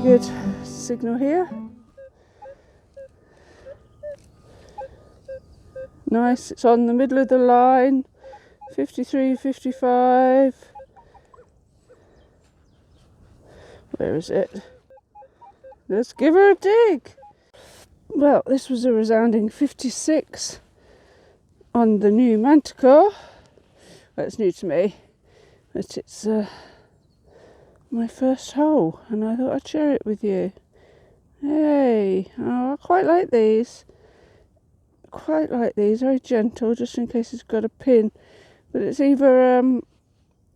good signal here. Nice, it's on the middle of the line, 53, 55. Where is it? Let's give her a dig. Well, this was a resounding 56 on the new Manticore. Well, it's new to me, but it's my first hole, and I thought I'd share it with you. Hey, oh, I quite like these. Very gentle, just in case it's got a pin. But it's either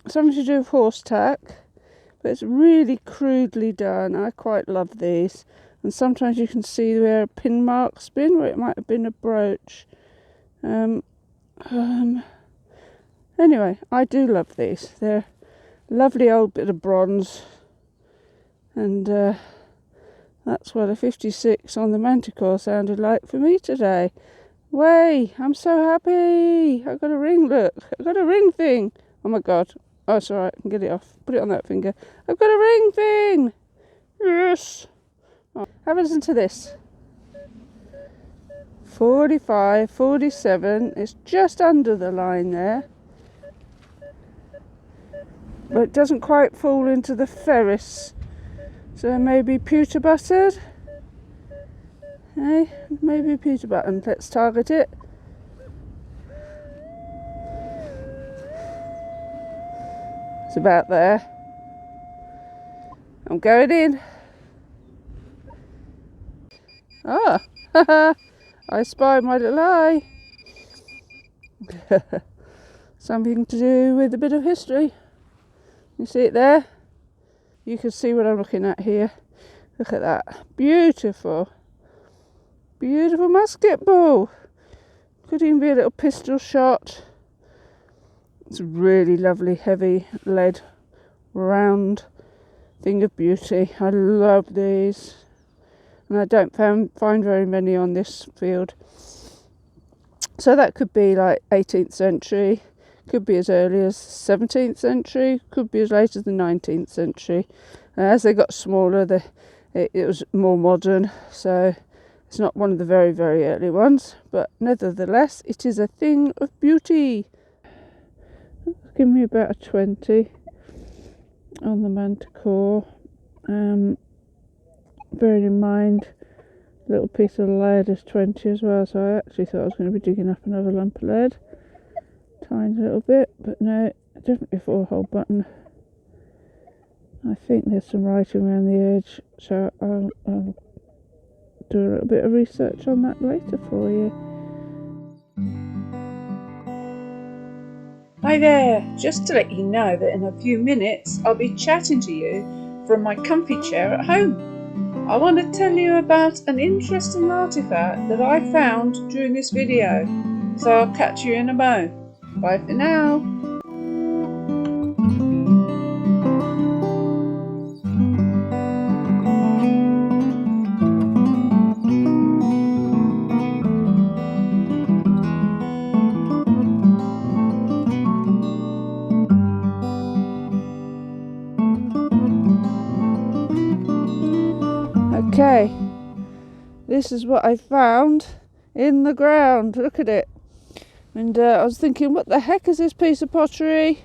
something to do with horse tack, but it's really crudely done. I quite love these. And sometimes you can see where a pin mark's been, where it might have been a brooch. Anyway, I do love these. They're a lovely old bit of bronze. And that's what a 56 on the Manticore sounded like for me today. Way, I'm so happy. I got a ring, look. I got a ring thing. Oh my God. Oh, it's alright, I can get it off. Put it on that finger. I've got a ring thing. Yes. Oh, have a listen to this. 45, 47. It's just under the line there. But it doesn't quite fall into the ferrous. So maybe pewter buttered. Hey, maybe pewter button. Let's target it. It's about there. I'm going in. Ah, I spy my little eye. Something to do with a bit of history. You see it there? You can see what I'm looking at here. Look at that. Beautiful. Beautiful musket ball. Could even be a little pistol shot. It's a really lovely, heavy lead, round thing of beauty. I love these. And I don't find very many on this field. So that could be like 18th century. Could be as early as 17th century. Could be as late as the 19th century. As they got smaller, it was more modern. So it's not one of the very, very early ones. But nevertheless, it is a thing of beauty. Give me about a 20 on the Manticore. Bearing in mind, a little piece of lead is 20 as well. So I actually thought I was going to be digging up another lump of lead. Tiny little bit, but no, definitely a 4-hole button. I think there's some writing around the edge, so I'll do a little bit of research on that later for you. Hi there, just to let you know that in a few minutes I'll be chatting to you from my comfy chair at home. I want to tell you about an interesting artifact that I found during this video, so I'll catch you in a mo. Bye for now. Okay, this is what I found in the ground. Look at it. And I was thinking, what the heck is this piece of pottery?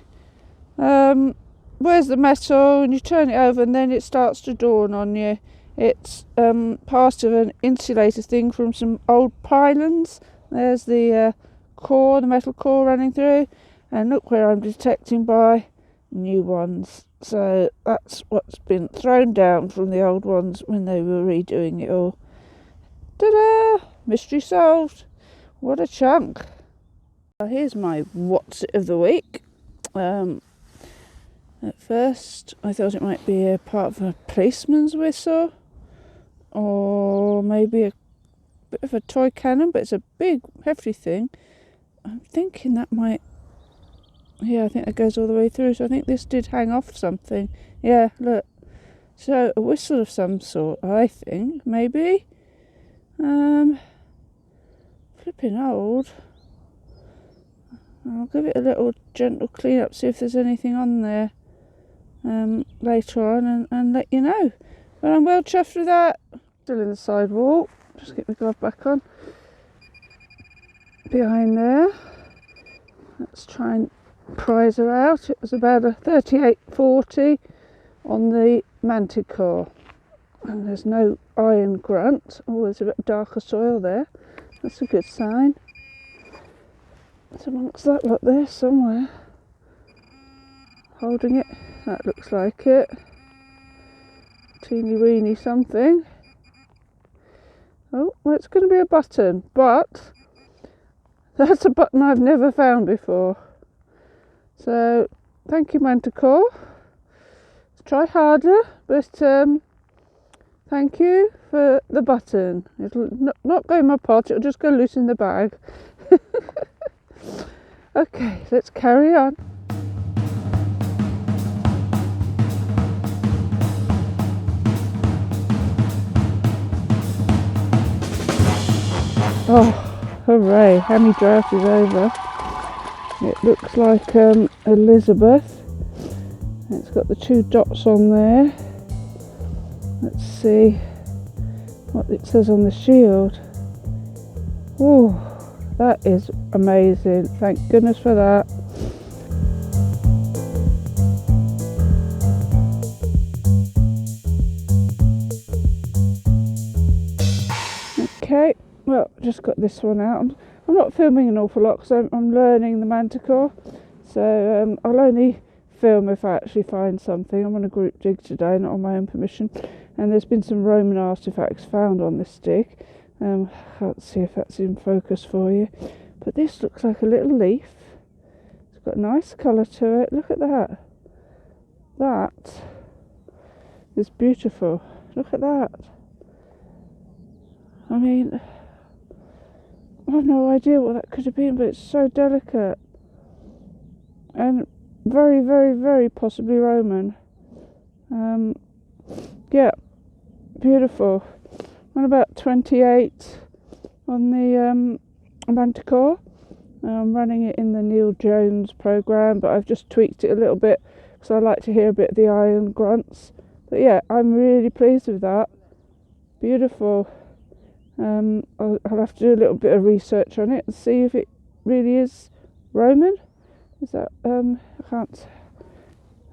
Where's the metal? And you turn it over and then it starts to dawn on you. It's part of an insulator thing from some old pylons. There's the core, the metal core running through. And look where I'm detecting by new ones. So that's what's been thrown down from the old ones when they were redoing it all. Ta-da! Mystery solved. What a chunk. Here's my what's it of the week. At first I thought it might be a part of a policeman's whistle, or maybe a bit of a toy cannon, but it's a big hefty thing. I'm thinking that might, yeah, I think that goes all the way through, so I think this did hang off something. Yeah, look, so a whistle of some sort, I think, maybe. Flipping old. I'll give it a little gentle clean up, see if there's anything on there later on, and let you know. But I'm well chuffed with that. Still in the sidewall. Just get my glove back on. Behind there. Let's try and prize her out. It was about a 38.40 on the Manticore. And there's no iron grunt. Oh, there's a bit darker soil there. That's a good sign. It's amongst that lot there somewhere. Holding it. That looks like it. Teeny weeny something. Oh, well, it's going to be a button, but that's a button I've never found before. So, thank you, Manticore. Try harder, but thank you for the button. It'll not go in my pot, it'll just go loose in the bag. Okay, let's carry on. Oh, hooray, hammy drought is over. It looks like Elizabeth. It's got the 2 dots on there. Let's see what it says on the shield. Oh, that is amazing. Thank goodness for that. Okay, well, just got this one out. I'm not filming an awful lot because I'm learning the Manticore. So I'll only film if I actually find something. I'm on a group dig today, not on my own permission, and there's been some Roman artefacts found on this dig. Can't see if that's in focus for you, but this looks like a little leaf. It's got a nice colour to it. Look at that. That is beautiful. Look at that. I mean, I have no idea what that could have been, but it's so delicate and very, very, very possibly Roman. Yeah, beautiful. I'm about 28 on the Manticore. I'm running it in the Neil Jones program, but I've just tweaked it a little bit because I like to hear a bit of the iron grunts. But yeah, I'm really pleased with that. Beautiful. I'll have to do a little bit of research on it and see if it really is Roman. Is that I can't.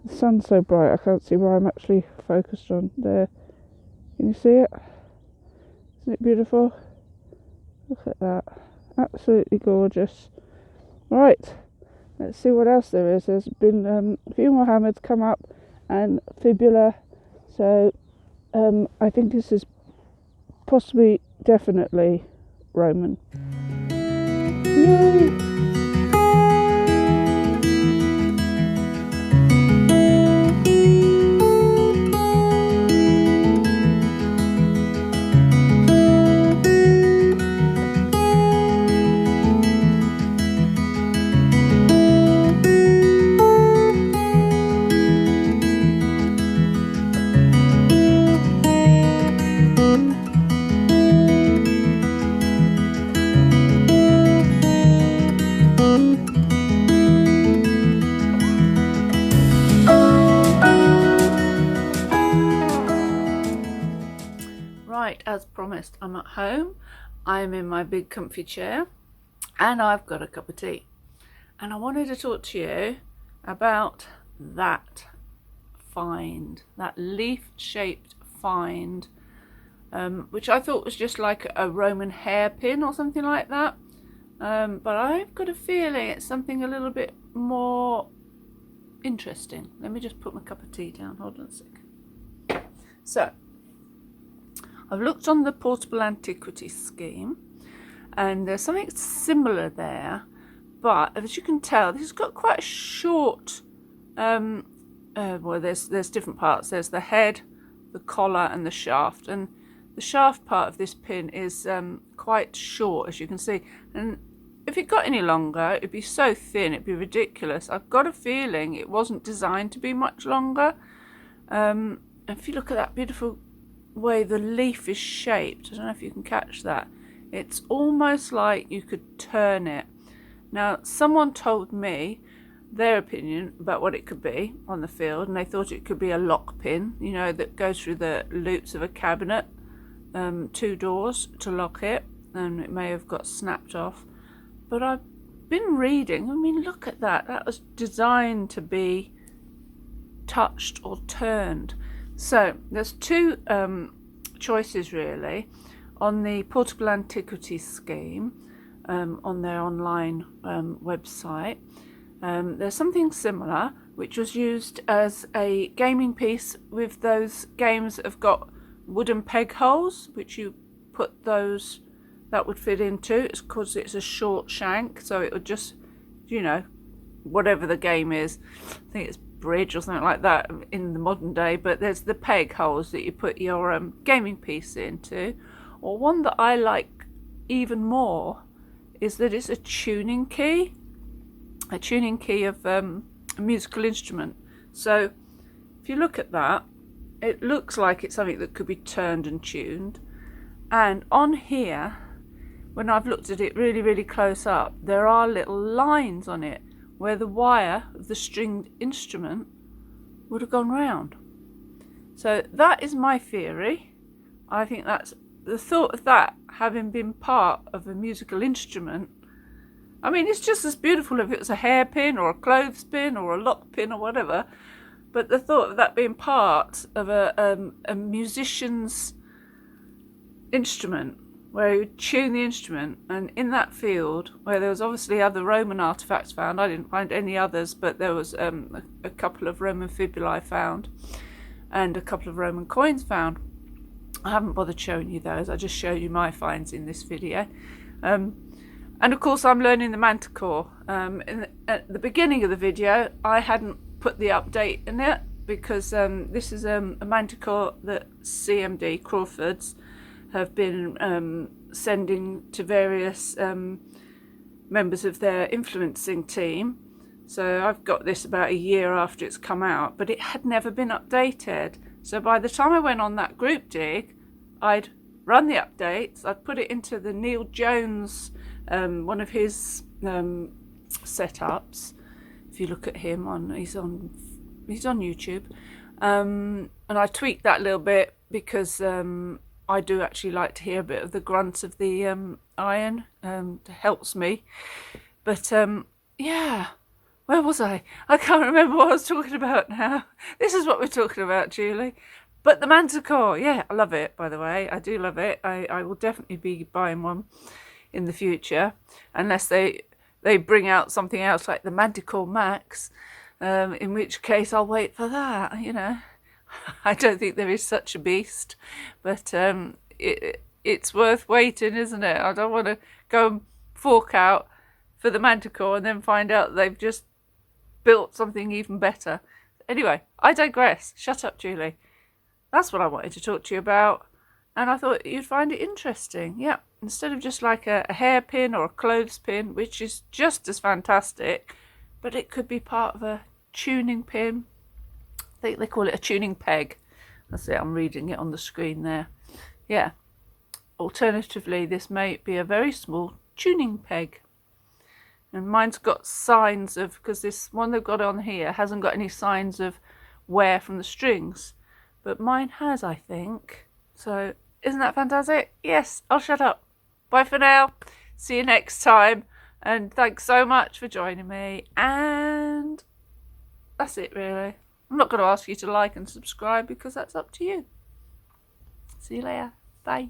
The sun's so bright I can't see where I'm actually focused on. There, can you see it? Isn't it beautiful? Look at that, absolutely gorgeous. Right, let's see what else there is. There's been a few more hammers come up and fibula. So I think this is possibly, definitely Roman. Yay. Right, as promised, I'm at home. I'm in my big comfy chair and I've got a cup of tea. And I wanted to talk to you about that find, that leaf-shaped find, which I thought was just like a Roman hairpin or something like that. But I've got a feeling it's something a little bit more interesting. Let me just put my cup of tea down. Hold on a sec. So, I've looked on the Portable Antiquities scheme and there's something similar there, but as you can tell, this has got quite a short, well, there's different parts. There's the head, the collar and the shaft, and the shaft part of this pin is quite short, as you can see, and if it got any longer, it'd be so thin, it'd be ridiculous. I've got a feeling it wasn't designed to be much longer. If you look at that beautiful way the leaf is shaped, I don't know if you can catch that, it's almost like you could turn it. Now, someone told me their opinion about what it could be on the field, and they thought it could be a lock pin, you know, that goes through the loops of a cabinet, 2 doors to lock it, and it may have got snapped off. But I've been reading, I mean, look at that. That was designed to be touched or turned. So there's 2 choices really on the portable antiquity scheme, on their online website. There's something similar which was used as a gaming piece with those games that have got wooden peg holes, which you put those, that would fit into. It's because it's a short shank, so it would just, you know, whatever the game is, I think it's bridge or something like that in the modern day, but there's the peg holes that you put your gaming piece into. Or one that I like even more is that it's a tuning key of a musical instrument. So if you look at that, it looks like it's something that could be turned and tuned. And on here, when I've looked at it really, really close up, there are little lines on it where the wire of the stringed instrument would have gone round. So that is my theory. I think that's the thought of that having been part of a musical instrument. I mean, it's just as beautiful if it was a hairpin or a clothespin or a lock pin or whatever, but the thought of that being part of a musician's instrument, where you tune the instrument, and in that field where there was obviously other Roman artifacts found, I didn't find any others, but there was a couple of Roman fibulae found and a couple of Roman coins found. I haven't bothered showing you those, I just showed you my finds in this video. And of course I'm learning the Manticore. At the beginning of the video I hadn't put the update in it because this is a Manticore that CMD, Crawfords, have been sending to various members of their influencing team. So I've got this about a year after it's come out, but it had never been updated. So by the time I went on that group dig, I'd run the updates, I'd put it into the Neil Jones, one of his setups. If you look at him, he's on YouTube, and I tweaked that a little bit because I do actually like to hear a bit of the grunt of the iron. It helps me. But yeah, where was I? I can't remember what I was talking about now. This is what we're talking about, Julie. But the Manticore, yeah, I love it, by the way. I do love it. I will definitely be buying one in the future, unless they bring out something else like the Manticore Max, in which case I'll wait for that, you know. I don't think there is such a beast, but it's worth waiting, isn't it? I don't want to go and fork out for the Manticore and then find out they've just built something even better. Anyway, I digress. Shut up, Julie. That's what I wanted to talk to you about, and I thought you'd find it interesting. Yeah, instead of just like a hairpin or a clothespin, which is just as fantastic, but it could be part of a tuning pin. I think they call it a tuning peg. That's it, I'm reading it on the screen there. Yeah. Alternatively, this may be a very small tuning peg. And mine's got signs of, because this one they've got on here hasn't got any signs of wear from the strings. But mine has, I think. So, isn't that fantastic? Yes, I'll shut up. Bye for now. See you next time. And thanks so much for joining me. And that's it, really. I'm not going to ask you to like and subscribe because that's up to you. See you later. Bye.